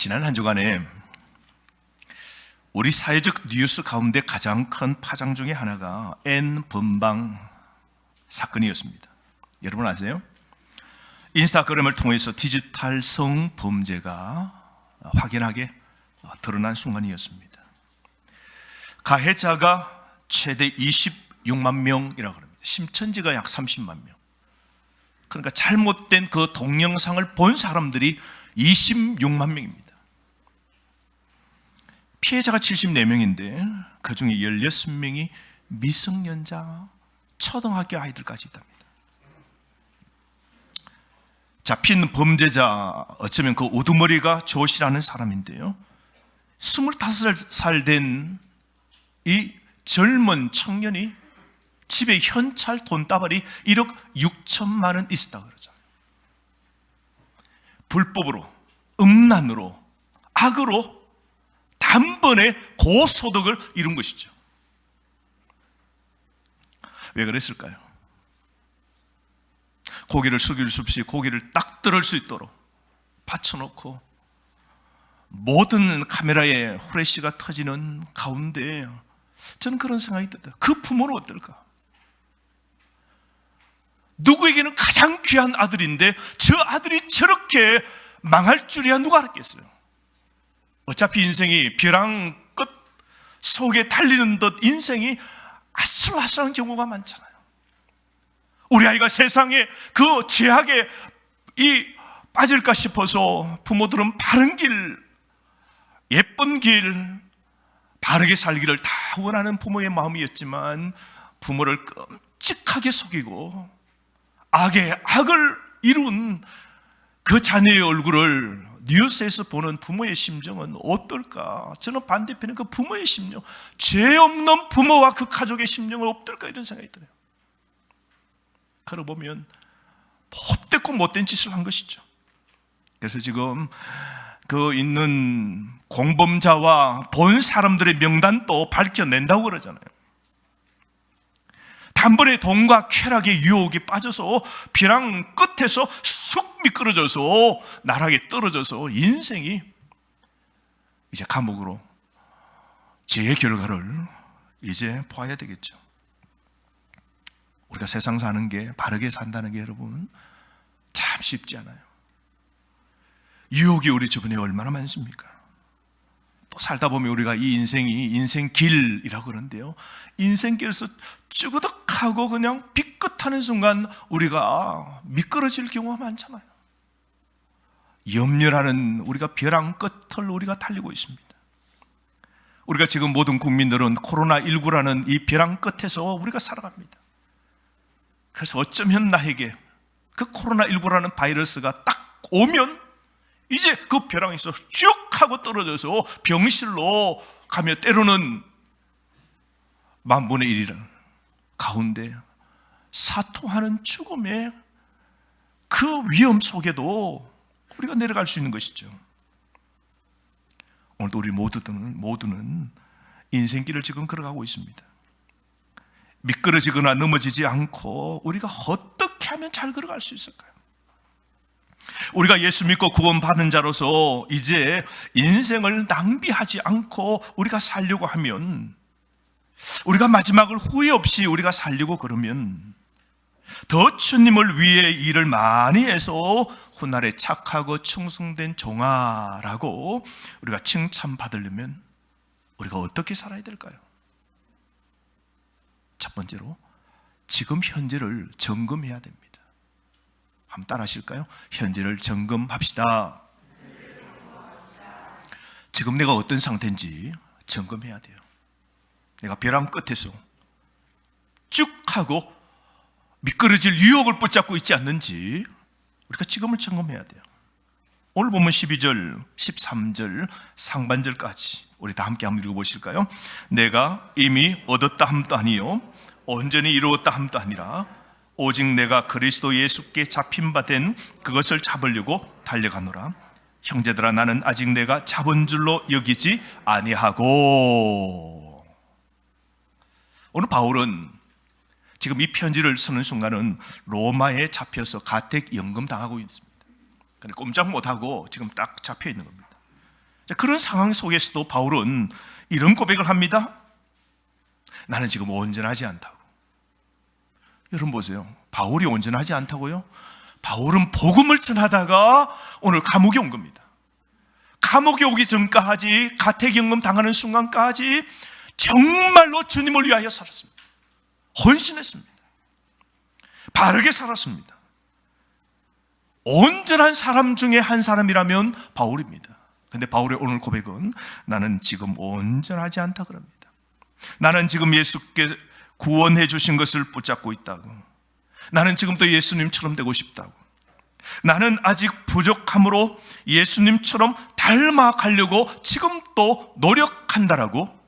지난 한 주간에 우리 사회적 뉴스 가운데 가장 큰 파장 중에 하나가 N번방 사건이었습니다. 여러분 아세요? 인스타그램을 통해서 디지털 성범죄가 확연하게 드러난 순간이었습니다. 가해자가 최대 26만 명이라고 합니다. 심천지가 약 30만 명. 그러니까 잘못된 그 동영상을 본 사람들이 26만 명입니다. 피해자가 74명인데 그 중에 16명이 미성년자, 초등학교 아이들까지 있답니다. 잡힌 범죄자, 어쩌면 그 우두머리가 조씨라는 사람인데요, 25살 된 이 젊은 청년이 집에 현찰 돈다발이 1억 6천만 원 있었다고 그러죠. 불법으로, 음란으로, 악으로 단번에 고소득을 이룬 것이죠. 왜 그랬을까요? 고개를 숙일 수 없이 고개를 딱 들을 수 있도록 받쳐놓고 모든 카메라에 후레쉬가 터지는 가운데 저는 그런 생각이 들어요. 그 부모는 어떨까? 누구에게는 가장 귀한 아들인데 저 아들이 저렇게 망할 줄이야 누가 알았겠어요? 어차피 인생이 벼랑 끝 속에 달리는 듯 인생이 아슬아슬한 경우가 많잖아요. 우리 아이가 세상에 그 죄악에 빠질까 싶어서 부모들은 바른 길, 예쁜 길, 바르게 살기를 다 원하는 부모의 마음이었지만 부모를 끔찍하게 속이고 악의 악을 이룬 그 자녀의 얼굴을 뉴스에서 보는 부모의 심정은 어떨까? 저는 반대편에 그 부모의 심정, 죄 없는 부모와 그 가족의 심정은 어떨까? 이런 생각이 들어요. 그러고 보면 못됐고 못된 짓을 한 것이죠. 그래서 지금 그 있는 공범자와 본 사람들의 명단도 밝혀낸다고 그러잖아요. 단번에 돈과 쾌락의 유혹에 빠져서 벼랑 끝에서 쑥 미끄러져서 나락에 떨어져서 인생이 이제 감옥으로 죄의 결과를 이제 보아야 되겠죠. 우리가 세상 사는 게, 바르게 산다는 게 여러분 참 쉽지 않아요. 유혹이 우리 주변에 얼마나 많습니까? 또 살다 보면 우리가 이 인생이 인생길이라고 그러는데요, 인생길에서 쭈그덕하고 그냥 삐끗하는 순간 우리가 미끄러질 경우가 많잖아요. 염려라는 우리가 벼랑 끝을 우리가 달리고 있습니다. 우리가 지금 모든 국민들은 코로나19라는 이 벼랑 끝에서 우리가 살아갑니다. 그래서 어쩌면 나에게 그 코로나19라는 바이러스가 딱 오면 이제 그 벼랑에서 쭉 하고 떨어져서 병실로 가며 때로는 만분의 1이라는 가운데 사통하는 죽음의 그 위험 속에도 우리가 내려갈 수 있는 것이죠. 오늘도 우리 모두는 인생길을 지금 걸어가고 있습니다. 미끄러지거나 넘어지지 않고 우리가 어떻게 하면 잘 걸어갈 수 있을까요? 우리가 예수 믿고 구원받은 자로서 이제 인생을 낭비하지 않고 우리가 살려고 하면, 우리가 마지막을 후회 없이 우리가 살려고 그러면 더 주님을 위해 일을 많이 해서 훗날에 착하고 충성된 종아라고 우리가 칭찬받으려면 우리가 어떻게 살아야 될까요? 첫 번째로 지금 현재를 점검해야 됩니다. 한번 따라 하실까요? 현재를 점검합시다. 지금 내가 어떤 상태인지 점검해야 돼요. 내가 벼랑 끝에서 쭉 하고 미끄러질 유혹을 붙잡고 있지 않는지 우리가 지금을 점검해야 돼요. 오늘 보면 12절, 13절 상반절까지 우리 다 함께 한번 읽어보실까요? 내가 이미 얻었다 함도 아니요 온전히 이루었다 함도 아니라 오직 내가 그리스도 예수께 잡힌 바 된 그것을 잡으려고 달려가노라. 형제들아, 나는 아직 내가 잡은 줄로 여기지 아니하고. 오늘 바울은 지금 이 편지를 쓰는 순간은 로마에 잡혀서 가택연금 당하고 있습니다. 꼼짝 못하고 지금 딱 잡혀 있는 겁니다. 그런 상황 속에서도 바울은 이런 고백을 합니다. 나는 지금 온전하지 않다고. 여러분 보세요. 바울이 온전하지 않다고요? 바울은 복음을 전하다가 오늘 감옥에 온 겁니다. 감옥에 오기 전까지, 가택연금 당하는 순간까지 정말로 주님을 위하여 살았습니다. 헌신했습니다. 바르게 살았습니다. 온전한 사람 중에 한 사람이라면 바울입니다. 근데 바울의 오늘 고백은 나는 지금 온전하지 않다 그럽니다. 나는 지금 예수께 구원해 주신 것을 붙잡고 있다고. 나는 지금도 예수님처럼 되고 싶다고. 나는 아직 부족함으로 예수님처럼 닮아가려고 지금도 노력한다라고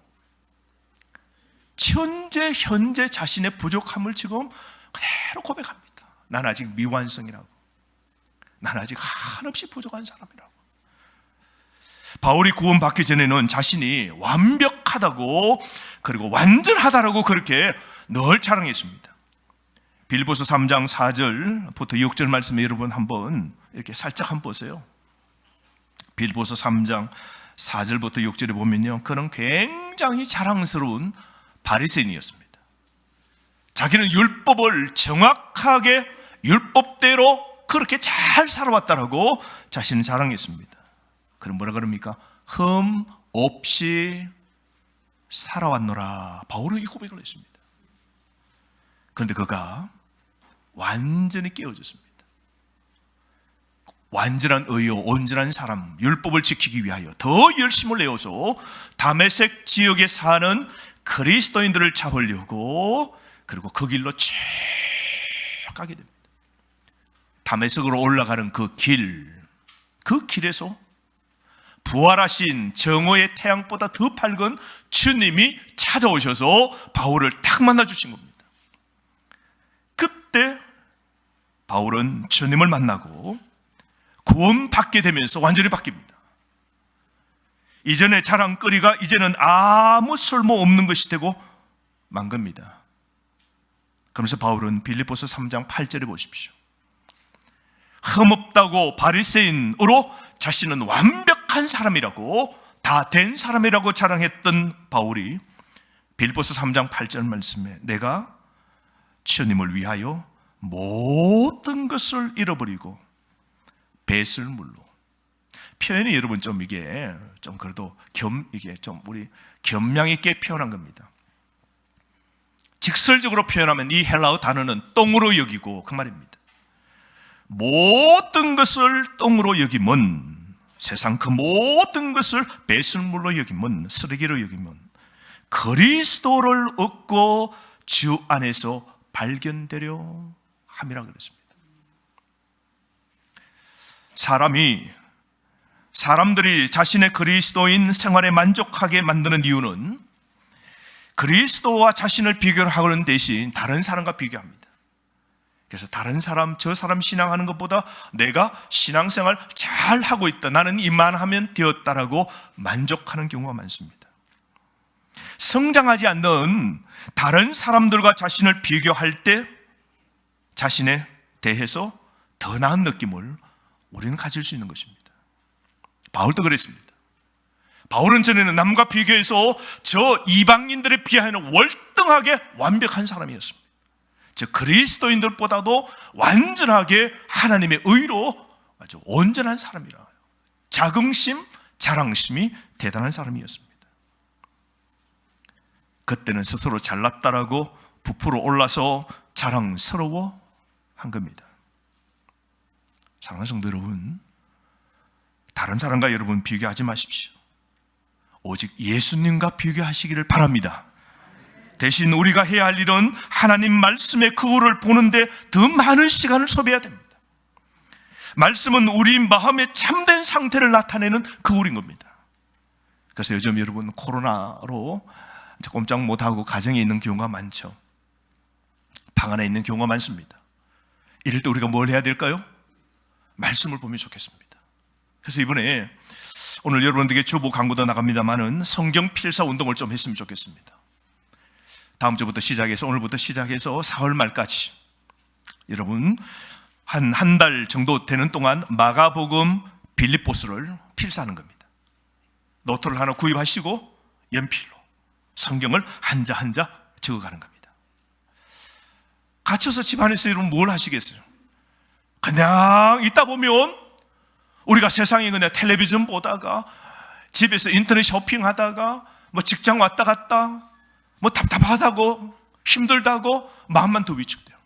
현재 자신의 부족함을 지금 그대로 고백합니다. 나는 아직 미완성이라고. 나는 아직 한없이 부족한 사람이라고. 바울이 구원받기 전에는 자신이 완벽하다고 그리고 완전하다라고 그렇게 늘 자랑했습니다. 빌립보서 3장 4절부터 6절 말씀에 여러분 한번 이렇게 살짝 한번 보세요. 빌립보서 3장 4절부터 6절에 보면요, 그는 굉장히 자랑스러운 바리새인이었습니다. 자기는 율법을 정확하게 율법대로 그렇게 잘 살아왔다라고 자신은 자랑했습니다. 그럼 뭐라 그럽니까? 흠 없이 살아왔노라. 바울은 이 고백을 했습니다. 그런데 그가 완전히 깨어졌습니다. 완전한 의요, 온전한 사람, 율법을 지키기 위하여 더 열심을 내어서 다메섹 지역에 사는 그리스도인들을 잡으려고 그리고 그 길로 쭉 가게 됩니다. 다메섹으로 올라가는 그 길에서 부활하신 정오의 태양보다 더 밝은 주님이 찾아오셔서 바울을 딱 만나주신 겁니다. 그때 바울은 주님을 만나고 구원받게 되면서 완전히 바뀝니다. 이전의 자랑거리가 이제는 아무 쓸모없는 것이 되고 만 겁니다. 그러면서 바울은 빌립보서 3장 8절에 보십시오. 흠없다고 바리새인으로 자신은 완벽한 사람이라고, 다 된 사람이라고 자랑했던 바울이 빌립보서 3장 8절 말씀에 내가 주님을 위하여 모든 것을 잃어버리고 배설물로, 표현이 여러분 좀 이게 좀 그래도 이게 좀 우리 겸양 있게 표현한 겁니다. 직설적으로 표현하면 이 헬라어 단어는 똥으로 여기고 그 말입니다. 모든 것을 똥으로 여기면, 세상 그 모든 것을 배설물로 여기면, 쓰레기로 여기면 그리스도를 얻고 주 안에서 발견되려 함이라 그랬습니다. 사람들이 자신의 그리스도인 생활에 만족하게 만드는 이유는 그리스도와 자신을 비교하는 대신 다른 사람과 비교합니다. 그래서 다른 사람, 저 사람 신앙하는 것보다 내가 신앙생활 잘 하고 있다, 나는 이만하면 되었다라고 만족하는 경우가 많습니다. 성장하지 않는 다른 사람들과 자신을 비교할 때 자신에 대해서 더 나은 느낌을 우리는 가질 수 있는 것입니다. 바울도 그랬습니다. 바울은 전에는 남과 비교해서 저 이방인들에 비하여는 월등하게 완벽한 사람이었습니다. 즉 그리스도인들보다도 완전하게 하나님의 의로 아주 온전한 사람이라, 자긍심, 자랑심이 대단한 사람이었습니다. 그때는 스스로 잘났다라고 부풀어 올라서 자랑스러워 한 겁니다. 사랑하는 성도 여러분, 다른 사람과 여러분 비교하지 마십시오. 오직 예수님과 비교하시기를 바랍니다. 대신 우리가 해야 할 일은 하나님 말씀의 그울을 보는데 더 많은 시간을 소비해야 됩니다. 말씀은 우리 마음의 참된 상태를 나타내는 그울인 겁니다. 그래서 요즘 여러분 코로나로 꼼짝 못하고 가정에 있는 경우가 많죠. 방 안에 있는 경우가 많습니다. 이럴 때 우리가 뭘 해야 될까요? 말씀을 보면 좋겠습니다. 그래서 이번에 오늘 여러분들에게 주보 광고도 나갑니다만은 성경 필사 운동을 좀 했으면 좋겠습니다. 다음 주부터 시작해서, 오늘부터 시작해서 4월 말까지 여러분 한 달 정도 되는 동안 마가복음, 빌립보서를 필사하는 겁니다. 노트를 하나 구입하시고 연필로 성경을 한자 한자 적어가는 겁니다. 갇혀서 집안에서 여러분 뭘 하시겠어요? 그냥 있다 보면 우리가 세상에 그냥 텔레비전 보다가 집에서 인터넷 쇼핑하다가 뭐 직장 왔다 갔다 뭐 답답하다고 힘들다고 마음만 더 위축돼요.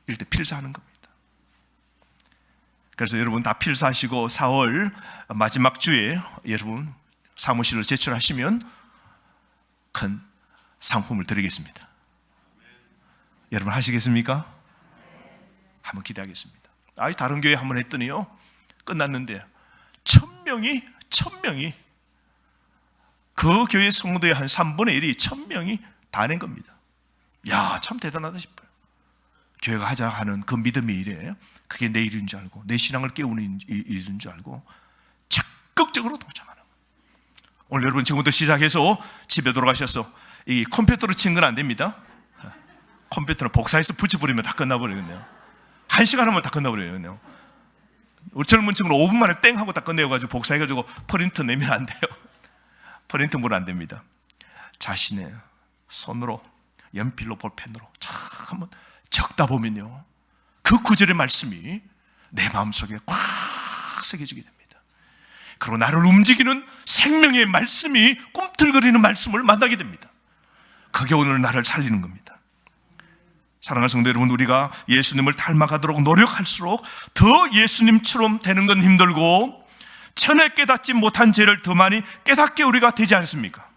이럴 때 필사하는 겁니다. 그래서 여러분 다 필사하시고 4월 마지막 주에 여러분 사무실을 제출하시면 큰 상품을 드리겠습니다. 여러분 하시겠습니까? 한번 기대하겠습니다. 다른 교회 한번 했더니요 끝났는데 1000명이 그 교회 성도의 한 3분의 1이 1000명이 다 낸 겁니다. 야, 참 대단하다 싶어요. 교회가 하자 하는 그 믿음의 일이에요. 그게 내 일인 줄 알고 내 신앙을 깨우는 일인 줄 알고 적극적으로 동참하는 거예요. 오늘 여러분 지금부터 시작해서 집에 돌아가셔서 이 컴퓨터로 친 건 안 됩니다. 컴퓨터는 복사해서 붙여버리면 다 끝나버리겠네요. 1시간 하면 다 끝나버리겠네요. 우리 젊은 친구는 5분 만에 땡 하고 다 끝내가지고 복사해가지고 프린트 내면 안 돼요. 프린트 물 안 됩니다. 자신의 손으로 연필로 볼펜으로 참 한번 적다 보면요 그 구절의 말씀이 내 마음속에 꽉 새겨지게 됩니다. 그리고 나를 움직이는 생명의 말씀이 꿈틀거리는 말씀을 만나게 됩니다. 그게 오늘 나를 살리는 겁니다. 사랑하는 성도 여러분, 우리가 예수님을 닮아가도록 노력할수록 더 예수님처럼 되는 건 힘들고 전에 깨닫지 못한 죄를 더 많이 깨닫게 우리가 되지 않습니까?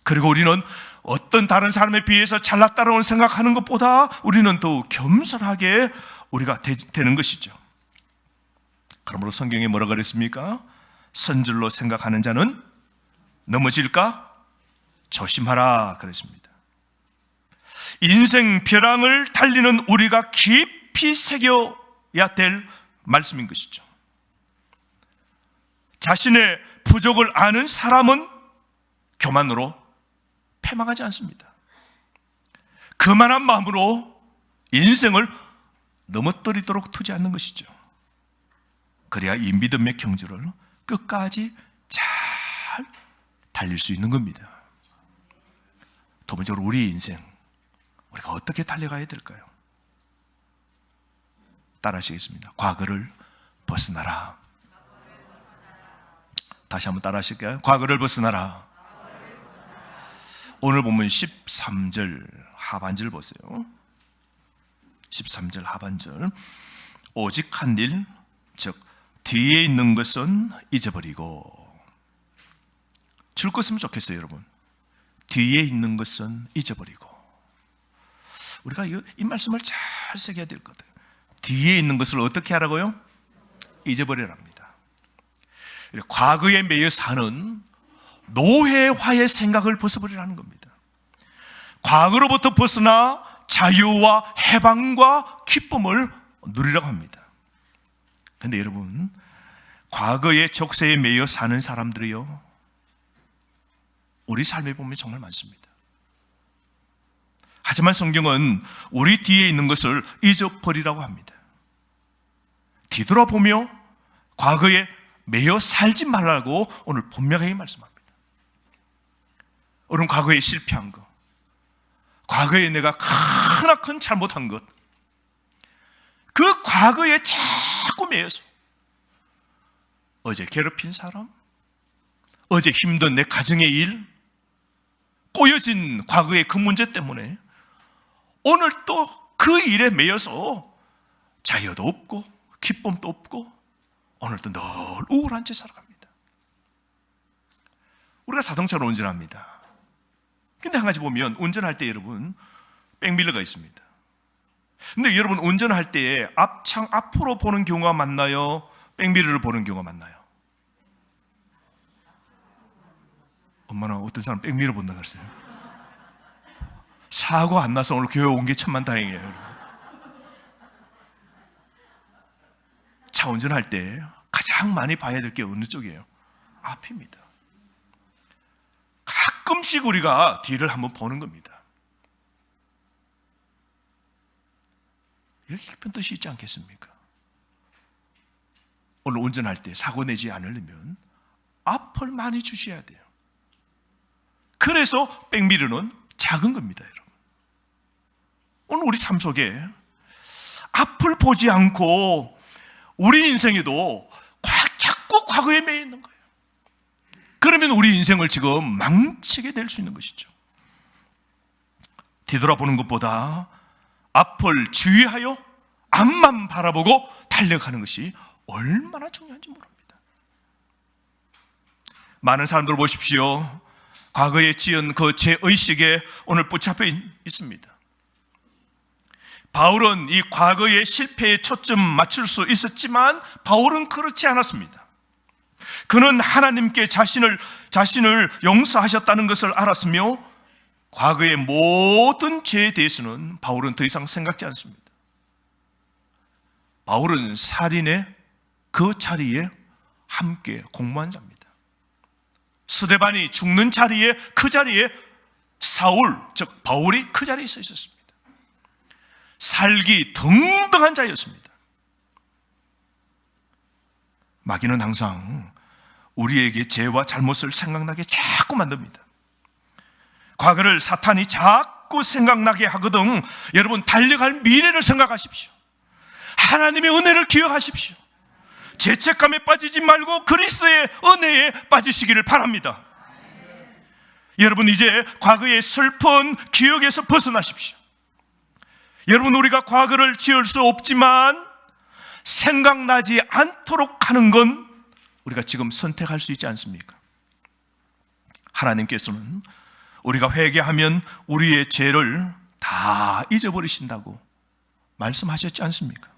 그리고 우리는 어떤 다른 사람에 비해서 잘났다라고 생각하는 것보다 우리는 더욱 겸손하게 우리가 되는 것이죠. 그러므로 성경에 뭐라 그랬습니까? 선줄로 생각하는 자는 넘어질까 조심하라 그랬습니다. 인생 벼랑을 달리는 우리가 깊이 새겨야 될 말씀인 것이죠. 자신의 부족을 아는 사람은 교만으로 패망하지 않습니다. 그만한 마음으로 인생을 넘어뜨리도록 두지 않는 것이죠. 그래야 이 믿음의 경주를 끝까지 잘 달릴 수 있는 겁니다. 두 번째로 우리 인생 우리가 어떻게 달려가야 될까요? 따라하시겠습니다. 과거를 벗어나라. 다시 한번 따라하실까요? 과거를 벗어나라. 오늘 보면 13절 하반절 보세요. 13절 하반절. 오직 한 일, 즉 뒤에 있는 것은 잊어버리고. 줄것으면 좋겠어요, 여러분. 뒤에 있는 것은 잊어버리고. 우리가 이 말씀을 잘 새겨야 될 것 같아요. 뒤에 있는 것을 어떻게 하라고요? 잊어버리랍니다. 과거에 매여 사는 노회화의 생각을 벗어버리라는 겁니다. 과거로부터 벗어나 자유와 해방과 기쁨을 누리라고 합니다. 그런데 여러분, 과거의 족쇄에 매여 사는 사람들이요, 우리 삶에 보면 정말 많습니다. 하지만 성경은 우리 뒤에 있는 것을 잊어버리라고 합니다. 뒤돌아보며 과거에 매여 살지 말라고 오늘 분명하게 말씀합니다. 여러분, 과거에 실패한 것, 과거에 내가 크나큰 잘못한 것, 그 과거에 자꾸 매여서 어제 괴롭힌 사람, 어제 힘든 내 가정의 일, 꼬여진 과거의 그 문제 때문에 오늘 또 그 일에 매여서 자유도 없고 기쁨도 없고 오늘도 늘 우울한 채 살아갑니다. 우리가 자동차로 운전합니다. 근데 한 가지 보면 운전할 때 여러분 백밀러가 있습니다. 근데 여러분 운전할 때에 앞창 앞으로 보는 경우가 많나요? 백밀러를 보는 경우가 많나요? 엄마나 어떤 사람 백밀러 본다 그랬어요. 사고 안 나서 오늘 교회 온 게 천만다행이에요. 여러분. 차 운전할 때 가장 많이 봐야 될 게 어느 쪽이에요? 앞입니다. 가끔씩 우리가 뒤를 한번 보는 겁니다. 여기 깊은 뜻이 있지 않겠습니까? 오늘 운전할 때 사고 내지 않으려면 앞을 많이 주셔야 돼요. 그래서 백미르는 작은 겁니다, 여러분. 오늘 우리 삶 속에 앞을 보지 않고 우리 인생에도 자꾸 과거에 매여 있는 거예요. 그러면 우리 인생을 지금 망치게 될 수 있는 것이죠. 뒤돌아보는 것보다 앞을 주의하여 앞만 바라보고 달려가는 것이 얼마나 중요한지 모릅니다. 많은 사람들 보십시오. 과거에 지은 그 죄의식에 오늘 붙잡혀 있습니다. 바울은 이 과거의 실패에 초점 맞출 수 있었지만 바울은 그렇지 않았습니다. 그는 하나님께 자신을 용서하셨다는 것을 알았으며 과거의 모든 죄에 대해서는 바울은 더 이상 생각지 않습니다. 바울은 살인의 그 자리에 함께 공모한 자입니다. 스데반이 죽는 자리에, 그 자리에 사울, 즉 바울이 그 자리에 서 있었습니다. 살기 등등한 자였습니다. 마귀는 항상 우리에게 죄와 잘못을 생각나게 자꾸 만듭니다. 과거를 사탄이 자꾸 생각나게 하거든. 여러분, 달려갈 미래를 생각하십시오. 하나님의 은혜를 기억하십시오. 죄책감에 빠지지 말고 그리스도의 은혜에 빠지시기를 바랍니다. 여러분, 이제 과거의 슬픈 기억에서 벗어나십시오. 여러분, 우리가 과거를 지울 수 없지만 생각나지 않도록 하는 건 우리가 지금 선택할 수 있지 않습니까? 하나님께서는 우리가 회개하면 우리의 죄를 다 잊어버리신다고 말씀하셨지 않습니까?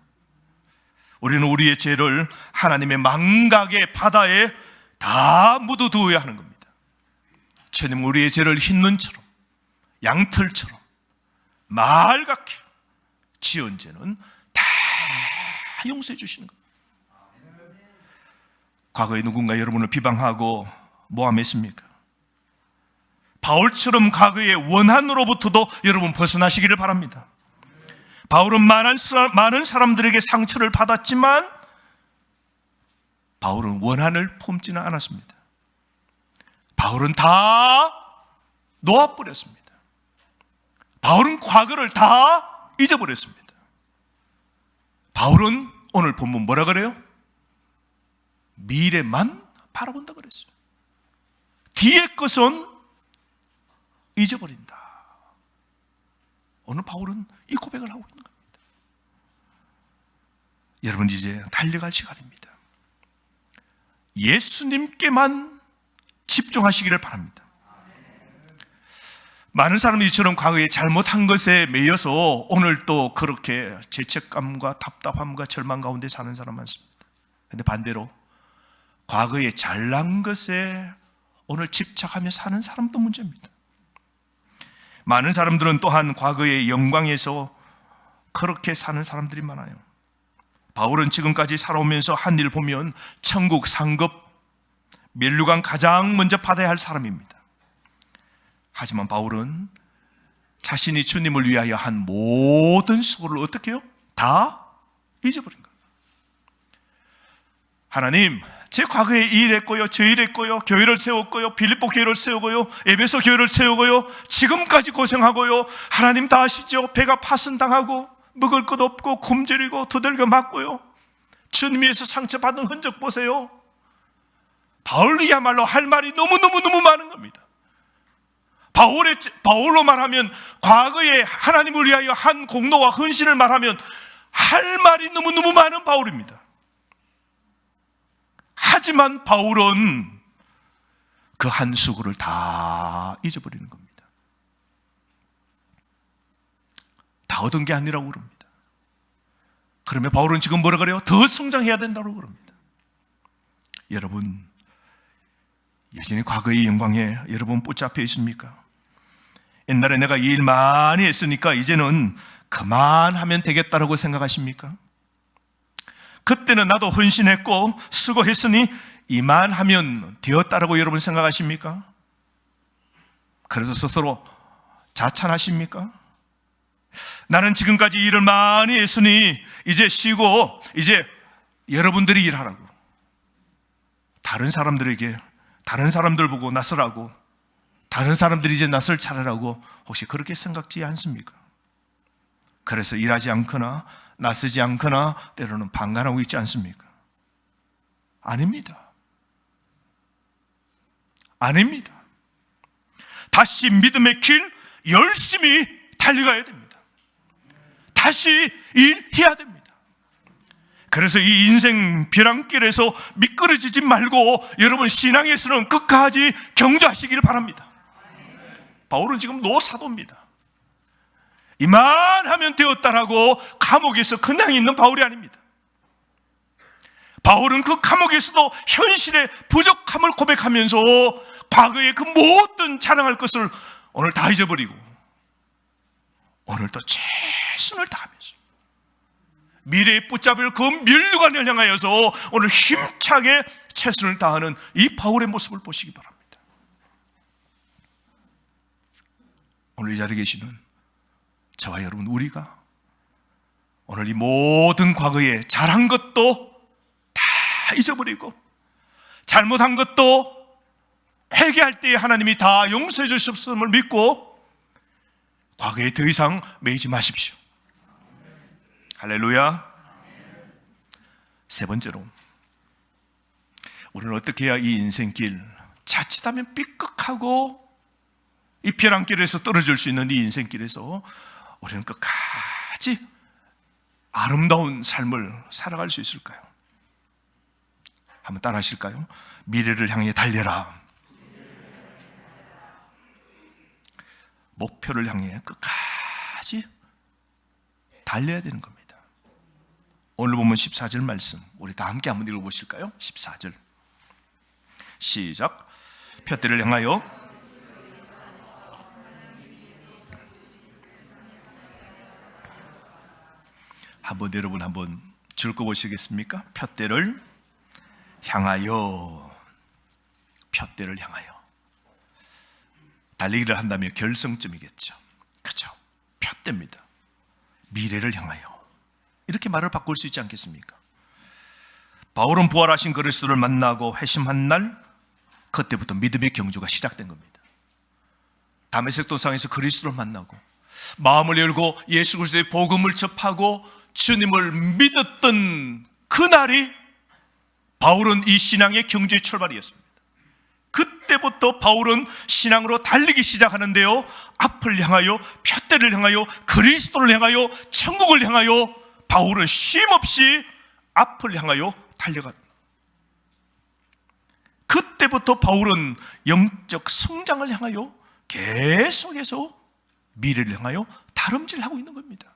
우리는 우리의 죄를 하나님의 망각의 바다에 다 묻어두어야 하는 겁니다. 주님, 우리의 죄를 흰눈처럼 양털처럼 말갛게 지은 죄는 다 용서해 주시는 겁니다. 과거에 누군가 여러분을 비방하고 모함했습니까? 바울처럼 과거의 원한으로부터도 여러분 벗어나시기를 바랍니다. 바울은 많은 사람들에게 상처를 받았지만 바울은 원한을 품지는 않았습니다. 바울은 다 놓아버렸습니다. 바울은 과거를 다 잊어버렸습니다. 바울은 오늘 본문 뭐라 그래요? 미래만 바라본다 그랬어요. 뒤의 것은 잊어버린다. 오늘 바울은 이 고백을 하고 있는 겁니다. 여러분, 이제 달려갈 시간입니다. 예수님께만 집중하시기를 바랍니다. 많은 사람들이 이처럼 과거에 잘못한 것에 매여서 오늘 또 그렇게 죄책감과 답답함과 절망 가운데 사는 사람 많습니다. 그런데 반대로 과거에 잘난 것에 오늘 집착하며 사는 사람도 문제입니다. 많은 사람들은 또한 과거의 영광에서 그렇게 사는 사람들이 많아요. 바울은 지금까지 살아오면서 한 일 보면 천국 상급 면류관 가장 먼저 받아야 할 사람입니다. 하지만 바울은 자신이 주님을 위하여 한 모든 수고를 어떻게 해요? 다 잊어버린 거예요. 하나님, 제 과거에 이 일했고요, 저 일했고요, 교회를 세웠고요, 빌립보 교회를 세우고요, 에베소 교회를 세우고요, 지금까지 고생하고요. 하나님 다 아시죠? 배가 파손당하고 먹을 것 없고 굶주리고 두들겨 맞고요. 주님에서 상처받은 흔적 보세요. 바울이야말로 할 말이 너무너무 많은 겁니다. 바울로 말하면, 과거에 하나님을 위하여 한 공로와 헌신을 말하면 할 말이 너무너무 많은 바울입니다. 하지만 바울은 그 한 수고를 다 잊어버리는 겁니다. 다 얻은 게 아니라고 그럽니다. 그러면 바울은 지금 뭐라 그래요? 더 성장해야 된다고 그럽니다. 여러분, 여전히 과거의 영광에 여러분 붙잡혀 있습니까? 옛날에 내가 이 일 많이 했으니까 이제는 그만하면 되겠다라고 생각하십니까? 그때는 나도 헌신했고 수고했으니 이만하면 되었다라고 여러분 생각하십니까? 그래서 스스로 자찬하십니까? 나는 지금까지 일을 많이 했으니 이제 쉬고 이제 여러분들이 일하라고, 다른 사람들에게 다른 사람들 보고 나서라고, 다른 사람들이 이제 나설 차례라고 혹시 그렇게 생각지 않습니까? 그래서 일하지 않거나 나서지 않거나 때로는 방관하고 있지 않습니까? 아닙니다. 아닙니다. 다시 믿음의 길 열심히 달려가야 됩니다. 다시 일해야 됩니다. 그래서 이 인생 벼랑길에서 미끄러지지 말고 여러분 신앙에서는 끝까지 경주하시기를 바랍니다. 바울은 지금 노사도입니다. 이만하면 되었다라고 감옥에서 그냥 있는 바울이 아닙니다. 바울은 그 감옥에서도 현실의 부족함을 고백하면서 과거의 그 모든 자랑할 것을 오늘 다 잊어버리고 오늘 또 최선을 다하면서 미래에 붙잡을 그 면류관을 향하여서 오늘 힘차게 최선을 다하는 이 바울의 모습을 보시기 바랍니다. 오늘 이 자리에 계시는 저와 여러분, 우리가 오늘 이 모든 과거에 잘한 것도 다 잊어버리고 잘못한 것도 회개할 때에 하나님이 다 용서해 주셨음을 믿고 과거에 더 이상 매이지 마십시오. 할렐루야. 세 번째로, 우리는 어떻게 해야 이 인생길, 자칫하면 삐끗하고 이 벼랑길에서 떨어질 수 있는 이 인생길에서 우리는 끝까지 아름다운 삶을 살아갈 수 있을까요? 한번 따라 하실까요? 미래를 향해 달려라. 목표를 향해 끝까지 달려야 되는 겁니다. 오늘 보면 14절 말씀, 우리 다 함께 한번 읽어보실까요? 14절 시작. 푯대를 향하여 한번 여러분 한번 읽어보시겠습니까? 푯대를 향하여, 푯대를 향하여. 달리기를 한다면 결승점이겠죠. 그렇죠? 푯대입니다. 미래를 향하여. 이렇게 말을 바꿀 수 있지 않겠습니까? 바울은 부활하신 그리스도를 만나고 회심한 날, 그때부터 믿음의 경주가 시작된 겁니다. 다메섹 도상에서 그리스도를 만나고 마음을 열고 예수 그리스도의 복음을 접하고 주님을 믿었던 그날이 바울은 이 신앙의 경주의 출발이었습니다. 그때부터 바울은 신앙으로 달리기 시작하는데요, 앞을 향하여, 푯대를 향하여, 그리스도를 향하여, 천국을 향하여 바울은 쉼없이 앞을 향하여 달려갔다. 그때부터 바울은 영적 성장을 향하여 계속해서 미래를 향하여 다름질하고 있는 겁니다.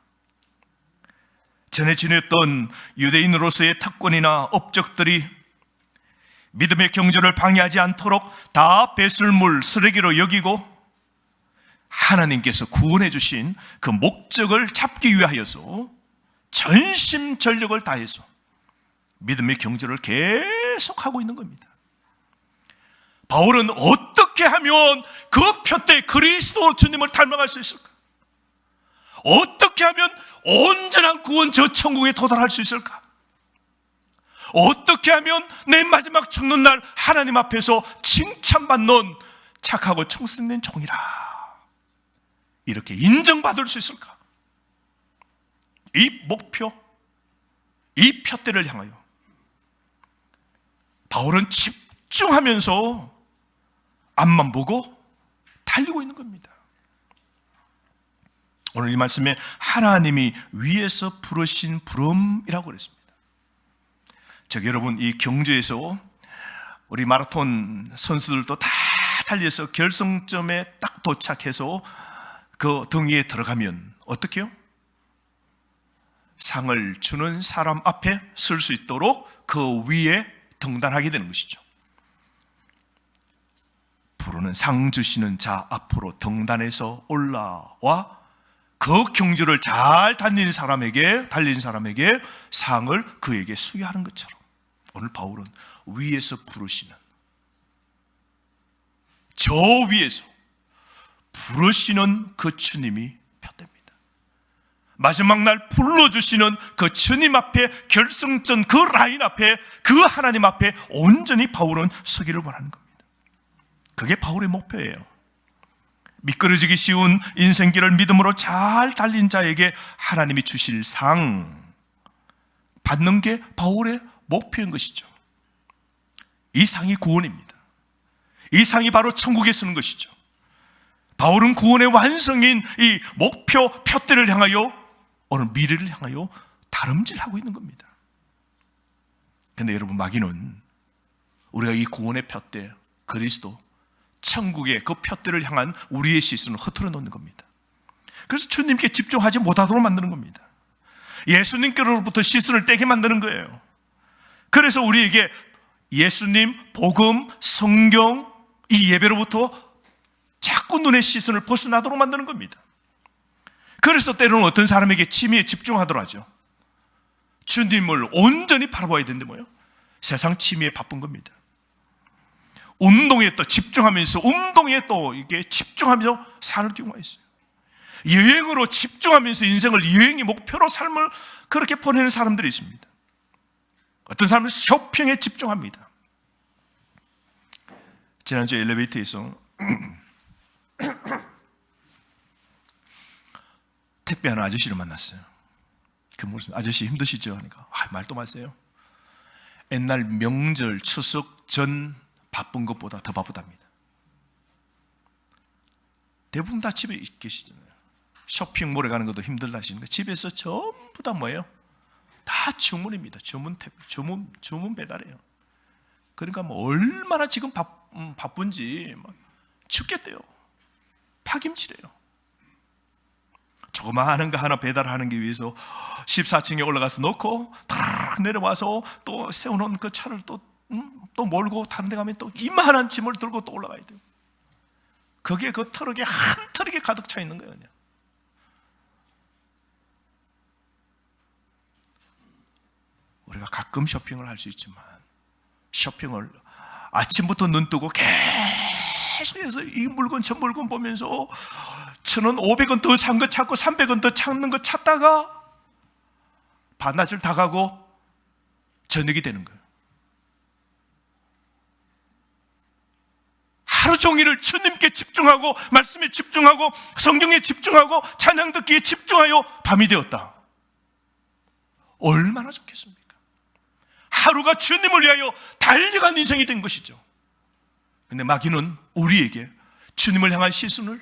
전에 지냈던 유대인으로서의 특권이나 업적들이 믿음의 경주를 방해하지 않도록 다 배설물, 쓰레기로 여기고 하나님께서 구원해 주신 그 목적을 잡기 위하여서 전심전력을 다해서 믿음의 경주를 계속하고 있는 겁니다. 바울은 어떻게 하면 그 푯대 그리스도 주님을 닮아갈 수 있을까? 어떻게 하면 온전한 구원 저 천국에 도달할 수 있을까? 어떻게 하면 내 마지막 죽는 날 하나님 앞에서 칭찬받는 착하고 청순된 종이라 이렇게 인정받을 수 있을까? 이 목표, 이 푯대를 향하여 바울은 집중하면서 앞만 보고 달리고 있는 겁니다. 오늘 이 말씀에 하나님이 위에서 부르신 부름이라고 그랬습니다. 여러분, 이 경주에서 우리 마라톤 선수들도 다 달려서 결승점에 딱 도착해서 그 등위에 들어가면 어떻게 해요? 상을 주는 사람 앞에 설 수 있도록 그 위에 등단하게 되는 것이죠. 부르는 상 주시는 자 앞으로 등단해서 올라와 그 경주를 잘 달린 사람에게 상을 그에게 수여하는 것처럼 오늘 바울은 위에서 부르시는, 저 위에서 부르시는 그 주님이 푯대입니다. 마지막 날 불러주시는 그 주님 앞에, 결승전 그 라인 앞에, 그 하나님 앞에 온전히 바울은 서기를 원하는 겁니다. 그게 바울의 목표예요. 미끄러지기 쉬운 인생길을 믿음으로 잘 달린 자에게 하나님이 주실 상 받는 게 바울의 목표인 것이죠. 이 상이 구원입니다. 이 상이 바로 천국에 서는 것이죠. 바울은 구원의 완성인 이 목표 표대를 향하여 오늘 미래를 향하여 다름질하고 있는 겁니다. 그런데 여러분, 마귀는 우리가 이 구원의 표대, 그리스도, 천국의 그 표대를 향한 우리의 시선을 흐트러 놓는 겁니다. 그래서 주님께 집중하지 못하도록 만드는 겁니다. 예수님께로부터 시선을 떼게 만드는 거예요. 그래서 우리에게 예수님, 복음, 성경, 이 예배로부터 자꾸 눈의 시선을 벗어나도록 만드는 겁니다. 그래서 때로는 어떤 사람에게 취미에 집중하도록 하죠. 주님을 온전히 바라봐야 되는데 뭐예요? 세상 취미에 바쁜 겁니다. 운동에 또 집중하면서 운동에 또 이게 집중하면서 사는 경우가 있어요. 여행으로 집중하면서 인생을 여행이 목표로 삶을 그렇게 보내는 사람들이 있습니다. 어떤 사람은 쇼핑에 집중합니다. 지난주에 엘리베이터에서 택배하는 아저씨를 만났어요. 그 무슨 아저씨 힘드시죠? 하니까 말도 마세요. 옛날 명절 추석 전 바쁜 것보다 더 바쁘답니다. 대부분 다 집에 계시잖아요. 쇼핑몰에 가는 것도 힘들다 하시니까 집에서 전부 다 뭐예요? 다 주문입니다. 주문 배달이에요. 그러니까 뭐 얼마나 지금 바쁜지 죽겠대요. 파김치래요. 조그마한 거 하나 배달하는 게 위해서 14층에 올라가서 놓고 탁 내려와서 또 세워놓은 그 차를 또 몰고 다른 데 가면 또 이만한 짐을 들고 또 올라가야 돼요. 그게 그 트럭에 한 트럭에 가득 차 있는 거예요. 그냥. 우리가 가끔 쇼핑을 할 수 있지만 쇼핑을 아침부터 눈 뜨고 계속해서 이 물건 저 물건 보면서 1,000원, 500원 더 산 거 찾고 300원 더 찾는 거 찾다가 반나절 다 가고 저녁이 되는 거예요. 하루 종일을 주님께 집중하고 말씀에 집중하고 성경에 집중하고 찬양 듣기에 집중하여 밤이 되었다. 얼마나 좋겠습니까? 하루가 주님을 위하여 달려간 인생이 된 것이죠. 그런데 마귀는 우리에게 주님을 향한 시선을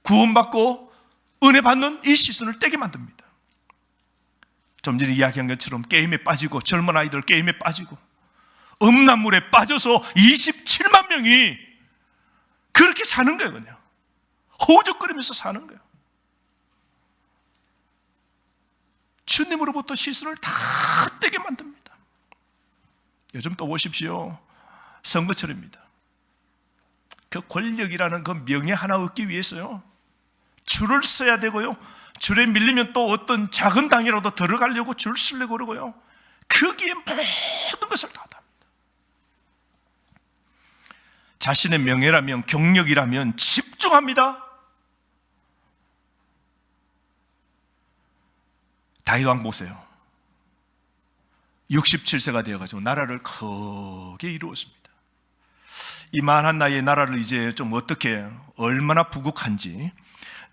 구원받고 은혜 받는 이 시선을 떼게 만듭니다. 좀 전에 이야기한 것처럼 게임에 빠지고 젊은 아이들 게임에 빠지고 음란물에 빠져서 27만 명이 그렇게 사는 거예요. 그냥 호적거리면서 사는 거예요. 주님으로부터 시선을 다 떼게 만듭니다. 요즘 또 보십시오. 선거철입니다. 그 권력이라는 그 명예 하나 얻기 위해서요, 줄을 서야 되고요, 줄에 밀리면 또 어떤 작은 당이라도 들어가려고 줄 서려고 그러고요, 거기에 모든 것을 다 합니다. 자신의 명예라면 경력이라면 집중합니다. 다윗 왕 보세요. 67세가 되어가지고 나라를 크게 이루었습니다. 이만한 나이에 나라를 이제 좀 어떻게 얼마나 부국한지,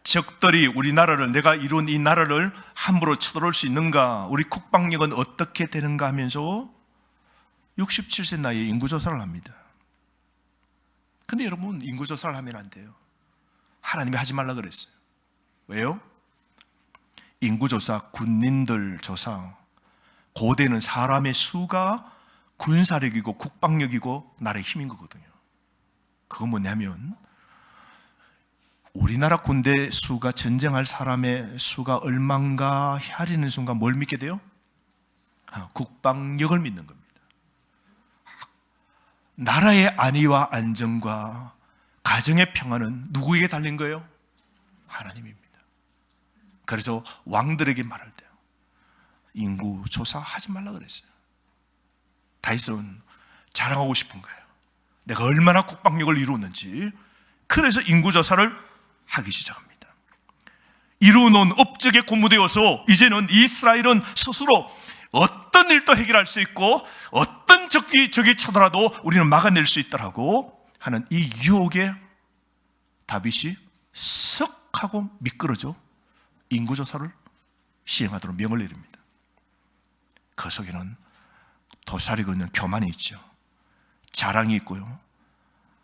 적들이 우리나라를, 내가 이룬 이 나라를 함부로 쳐들어올 수 있는가, 우리 국방력은 어떻게 되는가 하면서 67세 나이에 인구조사를 합니다. 근데 여러분, 인구조사를 하면 안 돼요. 하나님이 하지 말라 그랬어요. 왜요? 인구조사, 군인들 조사, 고대는 사람의 수가 군사력이고 국방력이고 나라의 힘인 거거든요. 그건 뭐냐면 우리나라 군대 수가 전쟁할 사람의 수가 얼마인가 헤아리는 순간 뭘 믿게 돼요? 국방력을 믿는 겁니다. 나라의 안위와 안정과 가정의 평안은 누구에게 달린 거예요? 하나님입니다. 그래서 왕들에게 말할 때 인구 조사하지 말라 그랬어요. 다윗은 자랑하고 싶은 거예요. 내가 얼마나 국방력을 이루었는지. 그래서 인구 조사를 하기 시작합니다. 이루어놓은 업적에 고무되어서 이제는 이스라엘은 스스로 어떤 일도 해결할 수 있고 어떤 적이 쳐들어도 우리는 막아낼 수 있더라고. 하는 이 유혹에 다윗이 석 하고 미끄러져 인구조사를 시행하도록 명을 내립니다. 그 속에는 도사리고 있는 교만이 있죠. 자랑이 있고요.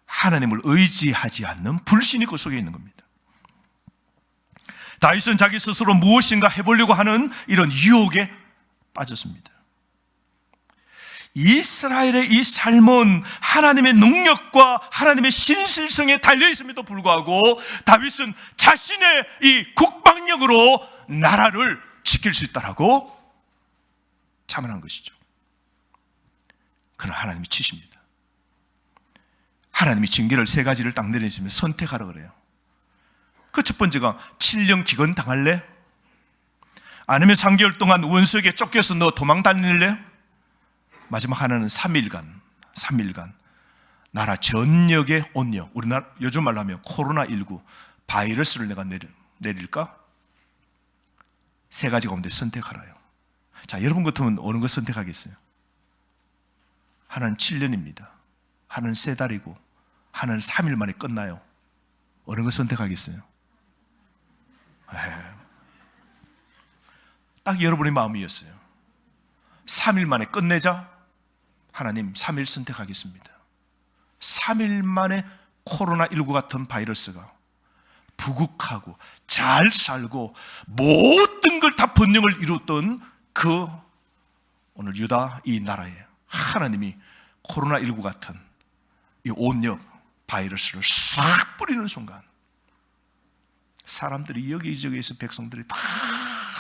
하나님을 의지하지 않는 불신이 그 속에 있는 겁니다. 다윗은 자기 스스로 무엇인가 해보려고 하는 이런 유혹에 빠졌습니다. 이스라엘의 이 삶은 하나님의 능력과 하나님의 신실성에 달려있음에도 불구하고 다윗은 자신의 이 국방력으로 나라를 지킬 수 있다라고 자만한 것이죠. 그러나 하나님이 치십니다. 하나님이 징계를 3가지를 딱 내리시면 선택하라 그래요. 그 첫 번째가 7년 기근 당할래? 아니면 3개월 동안 원수에게 쫓겨서 너 도망 다닐래? 마지막 하나는 3일간 나라 전역에 온역, 우리나라 요즘 말로 하면 코로나19 바이러스를 내가 내릴까? 3가지 가운데 선택하라요. 자, 여러분 같으면 어느 거 선택하겠어요? 하나는 7년입니다. 하나는 3달이고 하나는 3일 만에 끝나요. 어느 거 선택하겠어요? 딱 여러분의 마음이었어요. 3일 만에 끝내자. 하나님 3일 선택하겠습니다. 3일 만에 코로나19 같은 바이러스가 부국하고 잘 살고 모든 걸 다 번영을 이뤘던 그 오늘 유다 이 나라에 하나님이 코로나19 같은 이 온역 바이러스를 싹 뿌리는 순간 사람들이 여기저기에서 백성들이 다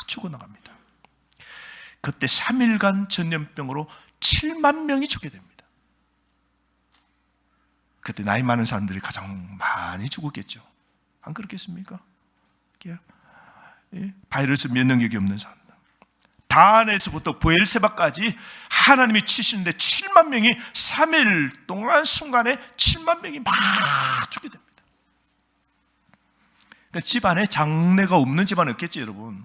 죽어나갑니다. 그때 3일간 전염병으로 7만 명이 죽게 됩니다. 그때 나이 많은 사람들이 가장 많이 죽었겠죠. 안 그렇겠습니까? 바이러스 면역력이 없는 사람들, 단에서부터 브엘세바까지 하나님이 치시는데 7만 명이 3일 동안 순간에 7만 명이 막 죽게 됩니다. 그러니까 집안에 장래가 없는 집안은 없겠지 여러분.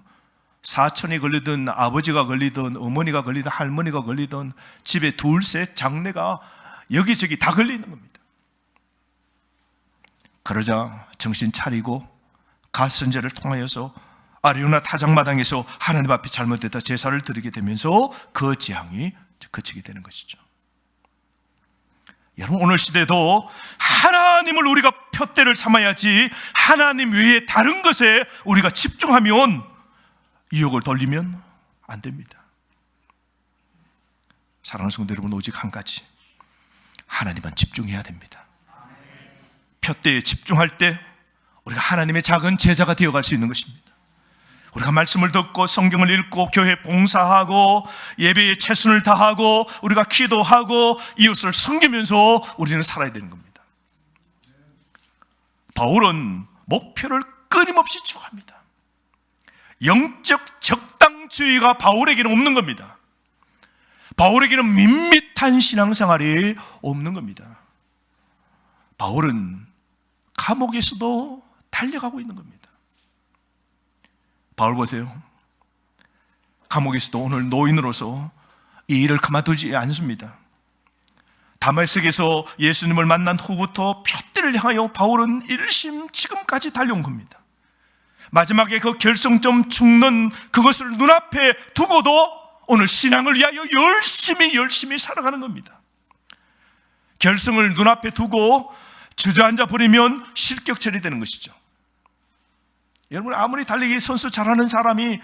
사촌이 걸리든 아버지가 걸리든 어머니가 걸리든 할머니가 걸리든 집에 둘셋 장래가 여기저기 다 걸리는 겁니다. 그러자 정신 차리고 가선제를 통하여서 아리우나 타작마당에서 하나님 앞에 잘못됐다 제사를 드리게 되면서 그 재앙이 그치게 되는 것이죠. 여러분, 오늘 시대도 하나님을 우리가 푯대를 삼아야지 하나님 외에 다른 것에 우리가 집중하면 유혹을 돌리면 안 됩니다. 사랑하는 성도 여러분, 오직 한 가지, 하나님만 집중해야 됩니다. 푯대에 집중할 때 우리가 하나님의 작은 제자가 되어갈 수 있는 것입니다. 우리가 말씀을 듣고 성경을 읽고 교회 봉사하고 예배에 최선을 다하고 우리가 기도하고 이웃을 섬기면서 우리는 살아야 되는 겁니다. 바울은 목표를 끊임없이 추구합니다. 영적 적당주의가 바울에게는 없는 겁니다. 바울에게는 밋밋한 신앙생활이 없는 겁니다. 바울은 감옥에서도 달려가고 있는 겁니다. 바울 보세요. 감옥에서도 오늘 노인으로서 이 일을 그만두지 않습니다. 다메섹에서 예수님을 만난 후부터 푯대를 향하여 바울은 일심 지금까지 달려온 겁니다. 마지막에 그 결승점 죽는 그것을 눈앞에 두고도 오늘 신앙을 위하여 열심히 살아가는 겁니다. 결승을 눈앞에 두고 주저앉아 버리면 실격처리 되는 것이죠. 여러분, 아무리 달리기 선수 잘하는 사람이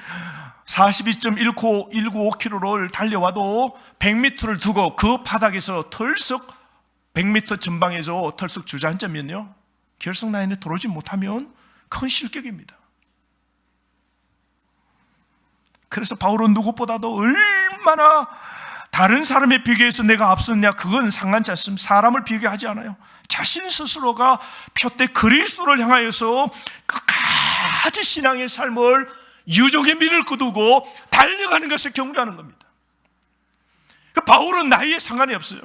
42.195km를 달려와도 100m를 두고 그 바닥에서 털썩 100m 전방에서 털썩 주저앉으면요, 결승 라인에 들어오지 못하면 큰 실격입니다. 그래서 바울은 누구보다도 얼마나 다른 사람에 비교해서 내가 앞섰냐, 그건 상관치 않습니다. 사람을 비교하지 않아요. 자신 스스로가 푯대 그리스도를 향하여서 끝까지 신앙의 삶을 유종의 미를 거두고 달려가는 것을 경배하는 겁니다. 바울은 나이에 상관이 없어요.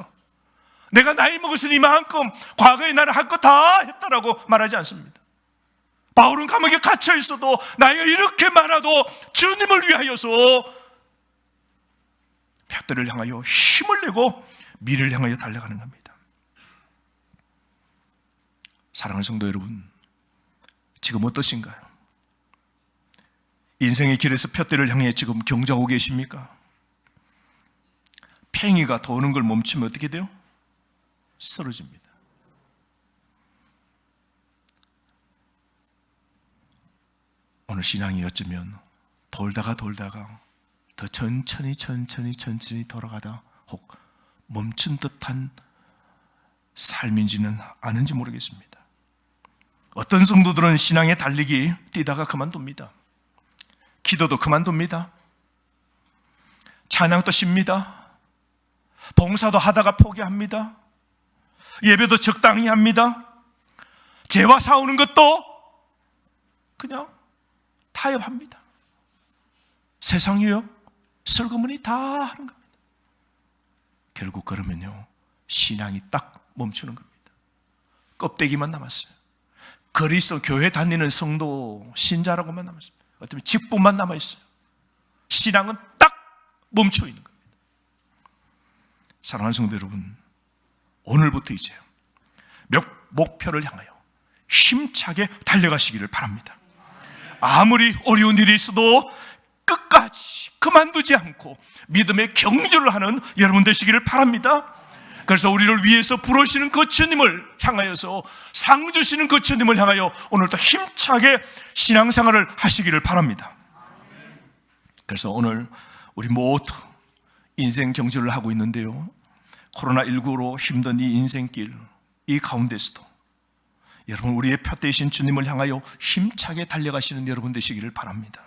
내가 나이 먹었으니 이만큼 과거에 나는 할 거 다 했다라고 말하지 않습니다. 바울은 감옥에 갇혀 있어도 나이가 이렇게 많아도 주님을 위하여서 푯대를 향하여 힘을 내고 미래를 향하여 달려가는 겁니다. 사랑하는 성도 여러분, 지금 어떠신가요? 인생의 길에서 푯대를 향해 지금 경주하고 계십니까? 팽이가 도는 걸 멈추면 어떻게 돼요? 쓰러집니다. 오늘 신앙이 어쩌면 돌다가 더 천천히 돌아가다 혹 멈춘 듯한 삶인지는 아는지 모르겠습니다. 어떤 성도들은 신앙의 달리기 뛰다가 그만둡니다. 기도도 그만둡니다. 찬양도 쉽니다. 봉사도 하다가 포기합니다. 예배도 적당히 합니다. 죄와 싸우는 것도 그냥 타협합니다. 세상이요, 설거머니 다 하는 겁니다. 결국 그러면요, 신앙이 딱 멈추는 겁니다. 껍데기만 남았어요. 그리스도 교회 다니는 성도, 신자라고만 남았어요. 어쩌면 직분만 남아있어요. 신앙은 딱 멈춰 있는 겁니다. 사랑하는 성도 여러분, 오늘부터 이제 목표를 향하여 힘차게 달려가시기를 바랍니다. 아무리 어려운 일이 있어도 끝까지 그만두지 않고 믿음의 경주를 하는 여러분 되시기를 바랍니다. 그래서 우리를 위해서 부르시는 그 주님을 향하여서 상 주시는 그 주님을 향하여 오늘도 힘차게 신앙생활을 하시기를 바랍니다. 그래서 오늘 우리 모두 인생 경주를 하고 있는데요, 코로나19로 힘든 이 인생길, 이 가운데서도 여러분 우리의 푯대이신 주님을 향하여 힘차게 달려가시는 여러분 되시기를 바랍니다.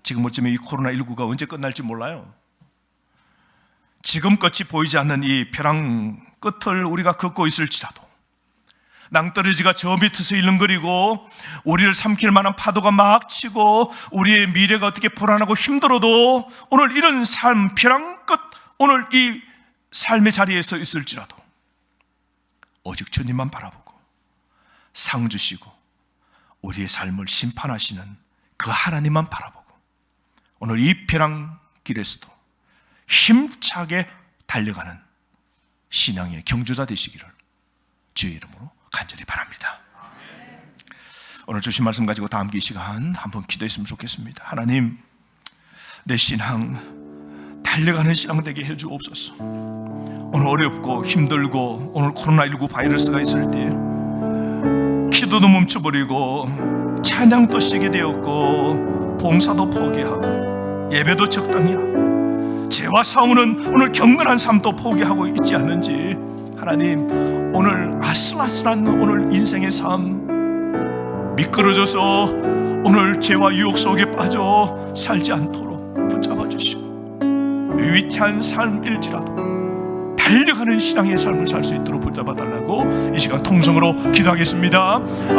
지금 어쩌면 이 코로나19가 언제 끝날지 몰라요. 지금같이 보이지 않는 이 벼랑 끝을 우리가 걷고 있을지라도, 낭떠러지가 저 밑에서 일렁거리고 우리를 삼킬 만한 파도가 막 치고 우리의 미래가 어떻게 불안하고 힘들어도 오늘 이런 삶, 벼랑 끝, 오늘 이 삶의 자리에 서 있을지라도 오직 주님만 바라보고 상 주시고 우리의 삶을 심판하시는 그 하나님만 바라보고 오늘 이 벼랑 길에서도 힘차게 달려가는 신앙의 경주자 되시기를 주의 이름으로 간절히 바랍니다. 오늘 주신 말씀 가지고 다 함께 이 시간 한번 기도했으면 좋겠습니다. 하나님, 내 신앙 달려가는 신앙 되게 해주옵소서. 오늘 어렵고 힘들고 오늘 코로나19 바이러스가 있을 때 기도도 멈춰버리고 찬양도 쉬게 되었고 봉사도 포기하고 예배도 적당히 하고 죄와 싸우는 오늘 경건한 삶도 포기하고 있지 않은지, 하나님 오늘 아슬아슬한 오늘 인생의 삶 미끄러져서 오늘 죄와 유혹 속에 빠져 살지 않도록 붙잡아 주시고 위태한 삶일지라도 달려가는 신앙의 삶을 살 수 있도록 붙잡아 달라고 이 시간 통성으로 기도하겠습니다.